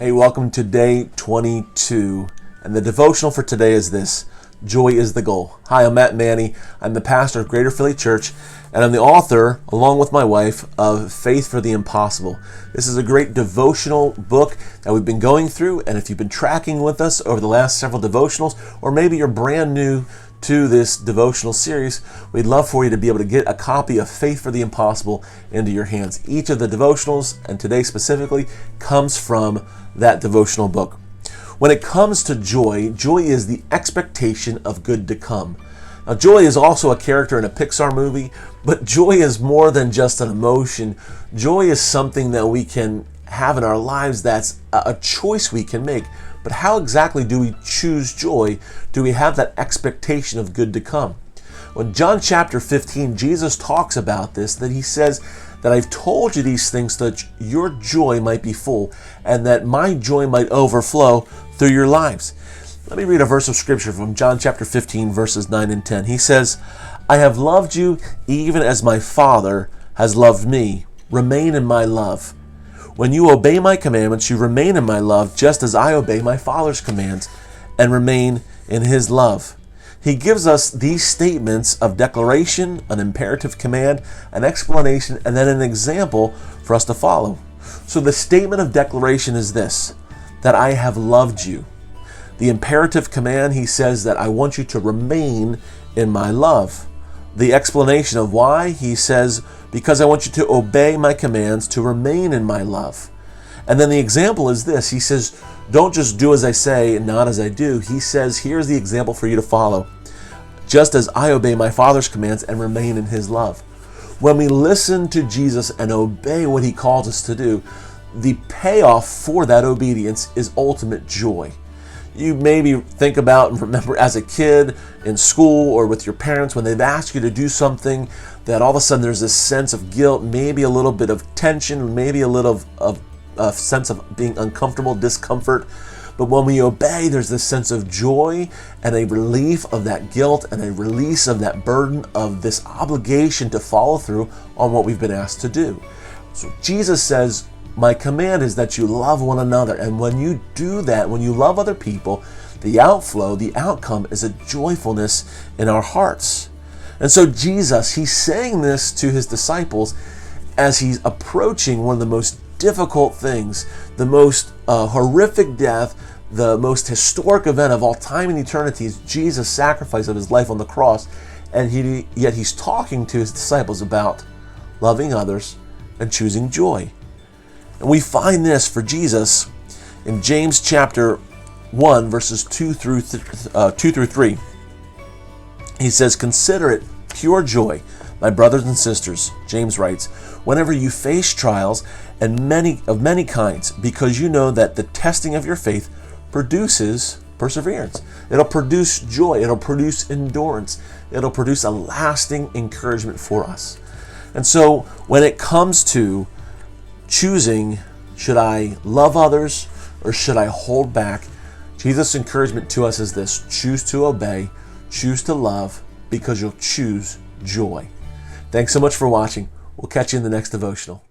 Hey, welcome to day 22, and the devotional for today is this: Joy is the goal. Hi, I'm Matt Manny. I'm the pastor of Greater Philly Church, and I'm the author, along with my wife, of Faith for the Impossible. This is a great devotional book that we've been going through, and if you've been tracking with us over the last several devotionals, or maybe you're brand new to this devotional series, we'd love for you to be able to get a copy of Faith for the Impossible into your hands. Each of the devotionals, and today specifically, comes from that devotional book. When it comes to joy, joy is the expectation of good to come. Now, joy is also a character in a Pixar movie, but joy is more than just an emotion. Joy is something that we can have in our lives that's a choice we can make. But how exactly do we choose joy? Do we have that expectation of good to come? Well, in John chapter 15, Jesus talks about this, that he says that I've told you these things so that your joy might be full and that my joy might overflow through your lives. Let me read a verse of scripture from John chapter 15, verses 9 and 10. He says, I have loved you even as my Father has loved me. Remain in my love. When you obey my commandments, you remain in my love, just as I obey my Father's commands and remain in his love. He gives us these statements of declaration, an imperative command, an explanation, and then an example for us to follow. So the statement of declaration is this: that I have loved you. The imperative command, he says that I want you to remain in my love. The explanation of why, he says, because I want you to obey my commands, to remain in my love. And then the example is this. He says, don't just do as I say and not as I do. He says, here's the example for you to follow. Just as I obey my Father's commands and remain in his love. When we listen to Jesus and obey what he calls us to do, the payoff for that obedience is ultimate joy. You maybe think about and remember as a kid in school or with your parents when they've asked you to do something that all of a sudden there's this sense of guilt, maybe a little bit of tension, maybe a little of a sense of being uncomfortable, discomfort. But when we obey, there's this sense of joy and a relief of that guilt and a release of that burden of this obligation to follow through on what we've been asked to do. So Jesus says, my command is that you love one another. And when you do that, when you love other people, the outflow, the outcome is a joyfulness in our hearts. And so Jesus, he's saying this to his disciples as he's approaching one of the most difficult things, the most horrific death, the most historic event of all time and eternity is Jesus' sacrifice of his life on the cross. And yet he's talking to his disciples about loving others and choosing joy. And we find this for Jesus in James chapter 1, verses 2 through 3. He says, consider it pure joy, my brothers and sisters, James writes, whenever you face trials and of many kinds, because you know that the testing of your faith produces perseverance. It'll produce joy. It'll produce endurance. It'll produce a lasting encouragement for us. And so when it comes to choosing, should I love others or should I hold back? Jesus' encouragement to us is this: choose to obey, choose to love, because you'll choose joy. Thanks so much for watching. We'll catch you in the next devotional.